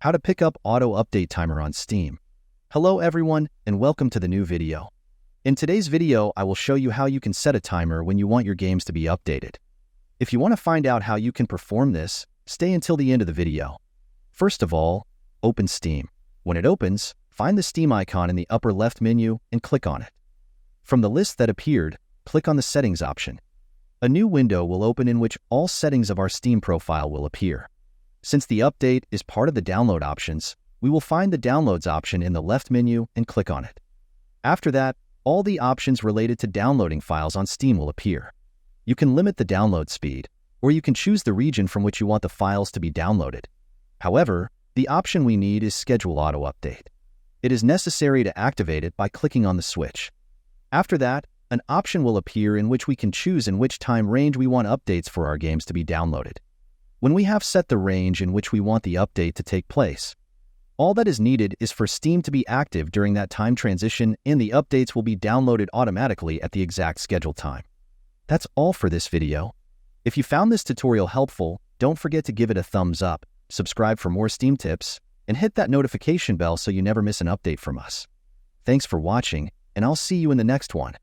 How to pick up auto update timer on Steam. Hello everyone, and welcome to the new video. In today's video, I will show you how you can set a timer when you want your games to be updated. If you want to find out how you can perform this, stay until the end of the video. First of all, open Steam. When it opens, find the Steam icon in the upper left menu and click on it. From the list that appeared, click on the Settings option. A new window will open in which all settings of our Steam profile will appear. Since the update is part of the download options, we will find the Downloads option in the left menu and click on it. After that, all the options related to downloading files on Steam will appear. You can limit the download speed, or you can choose the region from which you want the files to be downloaded. However, the option we need is Schedule Auto Update. It is necessary to activate it by clicking on the switch. After that, an option will appear in which we can choose in which time range we want updates for our games to be downloaded. When we have set the range in which we want the update to take place, all that is needed is for Steam to be active during that time transition, and the updates will be downloaded automatically at the exact scheduled time. That's all for this video. If you found this tutorial helpful, don't forget to give it a thumbs up, subscribe for more Steam tips, and hit that notification bell so you never miss an update from us. Thanks for watching, and I'll see you in the next one.